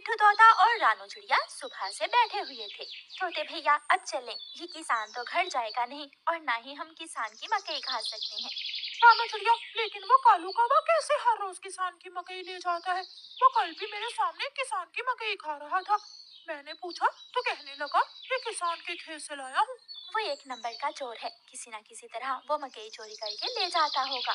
मिट्ठू तोता और रानू चिड़िया सुबह से बैठे हुए थे। तोते भैया अब चलें, ये किसान तो घर जाएगा नहीं और ना ही हम किसान की मकई खा सकते हैं। रानू चिड़िया, लेकिन वो कालू कौवा कैसे हर रोज किसान की मकई ले जाता है? वो कल भी मेरे सामने किसान की मकई खा रहा था। मैंने पूछा तो कहने लगा कि किसान के खेत से लाया हूँ। वो एक नंबर का चोर है, किसी न किसी तरह वो मकई चोरी करके ले जाता होगा।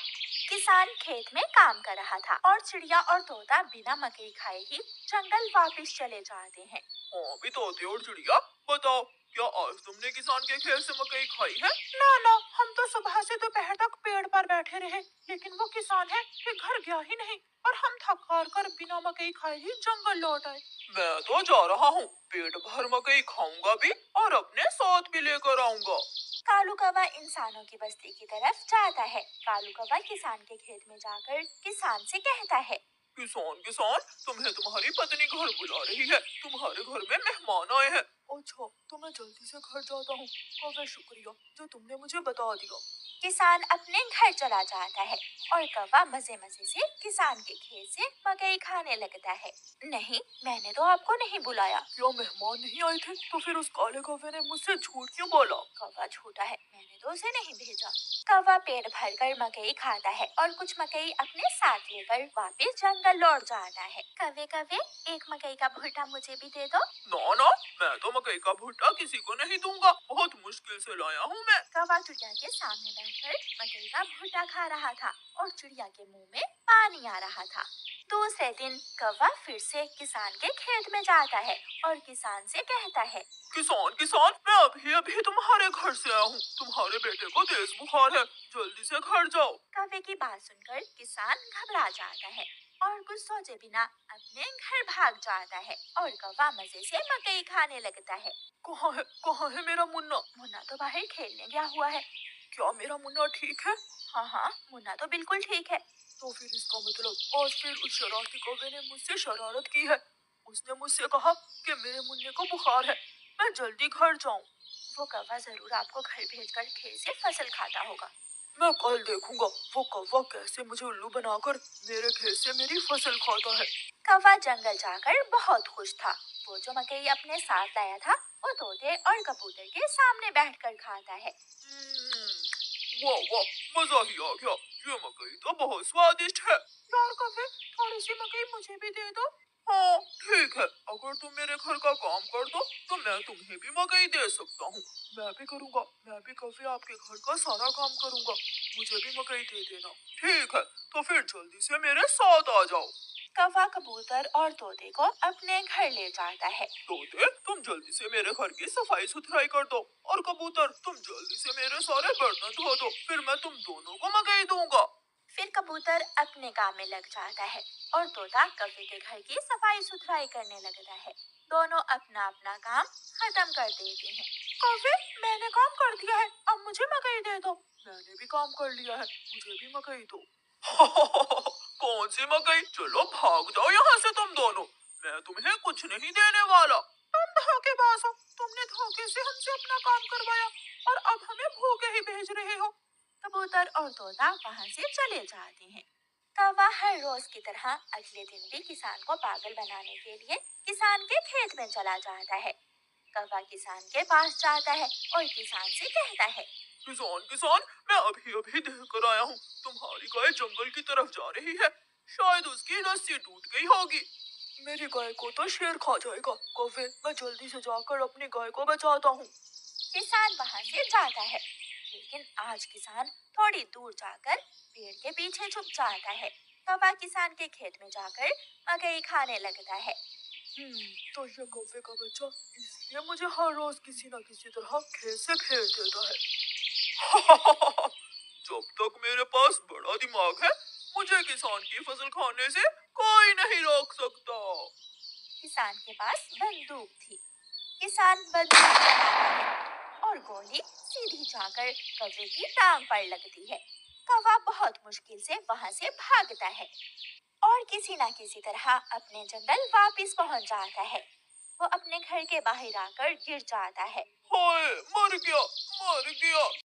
किसान खेत में काम कर रहा था और चिड़िया और तोता बिना मकई खाए ही जंगल वापस चले जाते हैं। हाँ भी तोते और चिड़िया, बताओ क्या आज तुमने किसान के खेत से मकई खाई है? ना ना, हम तो सुबह से दोपहर तक पेड़ पर बैठे रहे, लेकिन वो किसान है कि घर गया ही नहीं और हम थक हार कर बिना मकई खाए ही जंगल लौट आए। मैं तो जा रहा हूँ, पेट भर मकई खाऊंगा भी और अपने साथ भी लेकर आऊंगा। कालू कौवा इंसानों की बस्ती की तरफ जाता है। कालू कौवा किसान के खेत में जाकर किसान से कहता है, किसान किसान, तुम्हें तुम्हारी पत्नी घर बुला रही है, तुम्हारे घर में मेहमान आए हैं। अच्छा, तो मैं जल्दी से घर जाता हूँ। काफी शुक्रिया जो तुमने मुझे बता दिया। किसान अपने घर चला जाता है और कौवा मजे मजे से किसान के खेत से मकई खाने लगता है। नहीं, मैंने तो आपको नहीं बुलाया। क्या मेहमान नहीं आए थे? तो फिर उस काले कौवे ने मुझसे झूठ क्यों बोला? कौवा झूठा है, मैंने तो उसे नहीं भेजा। कौवा पेट भरकर मकई खाता है और कुछ मकई अपने साथ लेकर वापस जंगल लौट जाता है। कौवे कौवे, एक मकई का भुट्टा मुझे भी दे दो। ना ना, मैं तो मकई का भुट्टा किसी को नहीं दूंगा, बहुत मुश्किल से लाया हूँ मैं। कौवा चिड़िया के सामने बैठकर मकई का भुट्टा खा रहा था और चिड़िया के मुंह में पानी आ रहा था। दूसरे दिन कौवा फिर से किसान के खेत में जाता है और किसान से कहता है, किसान किसान, मैं अभी अभी तुम्हारे घर से आया हूँ, तुम्हारे बेटे को तेज बुखार है, जल्दी से घर जाओ। कौवे की बात सुनकर किसान घबरा जाता है और कुछ सोचे बिना अपने घर भाग जाता है और कौवा मजे से मकई खाने लगता है। कहाँ है मेरा मुन्ना? मुन्ना तो बाहर खेलने गया हुआ है। क्या मेरा मुन्ना ठीक है? हाँ हाँ, मुन्ना तो बिल्कुल ठीक है। तो फिर इसका मतलब आज फिर उस शरारती कौवे ने मुझसे शरारत की है। उसने मुझसे कहा कि मेरे मुन्ने को बुखार है, मैं जल्दी घर जाऊं। वो कौवा जरूर आपको घर भेजकर खेत से फसल खाता होगा। मैं कल देखूंगा वो कौवा कैसे मुझे उल्लू बनाकर मेरे खेत से मेरी फसल खाता है। कौवा जंगल जाकर बहुत खुश था। वो जो मकई अपने साथ लाया था वो तोते और कबूतर के सामने बैठकर खाता है। वाह वाह, मजा ही आ गया, ये मकई तो बहुत स्वादिष्ट है। यार कौवे, थोड़ी सी मकई मुझे भी दे दो। हाँ ठीक है, अगर तुम मेरे घर का काम कर दो तो मैं तुम्हें भी मकई दे सकता हूँ। मैं भी करूँगा, मैं भी कभी आपके घर का सारा काम करूँगा, मुझे भी मकई दे देना। ठीक है, तो फिर जल्दी से मेरे साथ आ जाओ। कौवा कबूतर और तोते को अपने घर ले जाता है। तोते, तुम जल्दी से मेरे घर की सफाई सुथराई कर दो और कबूतर तुम जल्दी से मेरे सारे बर्तन धो दो, फिर मैं तुम दोनों को मकई दूंगा। फिर कबूतर अपने काम में लग जाता है और तोता कौवे के घर की सफाई सुथराई करने लगता है। दोनों अपना अपना काम खत्म कर देते हैं। कौवे, मैंने काम कर दिया है, अब मुझे मकई दे दो। मैंने भी काम कर लिया है, मुझे भी मकई दो। कौन सी मकई? चलो भाग जाओ यहाँ से तुम दोनों, मैं तुम्हें कुछ नहीं देने वाला। तुम धोखेबाज हो, तुमने धोखे से हमसे अपना काम करवाया और अब हमें भूखे ही भेज रहे हो। कबूतर और तोता वहाँ से चले जाते हैं। कौवा हर रोज की तरह अगले दिन भी किसान को पागल बनाने के लिए किसान के खेत में चला जाता है। कौवा किसान के पास जाता है और किसान से कहता है, किसान किसान, मैं अभी अभी देख कर आया हूँ, तुम्हारी गाय जंगल की तरफ जा रही है, शायद उसकी रस्सी टूट गई होगी। मेरी गाय को तो शेर खा जाएगा। कौवे, मैं जल्दी से जाकर अपनी गाय को बचाता हूँ। किसान वहाँ से जाता है, लेकिन आज किसान थोड़ी दूर जाकर पेड़ के पीछे छुप जाता है। कौवा किसान के खेत में जाकर मकई खाने लगता है। तो ये कौवे का बच्चा इसलिए मुझे हर रोज किसी न किसी तरह खेत से भेज देता है। जब तक मेरे पास बड़ा दिमाग है, मुझे किसान की फसल खाने से कोई नहीं रोक सकता। किसान के पास बंदूक थी। किसान बंदूक चलाता है और गोली सीधी जाकर कौवे की टांग पर लगती है। कौवा बहुत मुश्किल से वहाँ से भागता है और किसी न किसी तरह अपने जंगल वापस पहुँच जाता है। वो अपने घर के बाहर आकर गिर जाता है। हाय, मर गया, मर गया।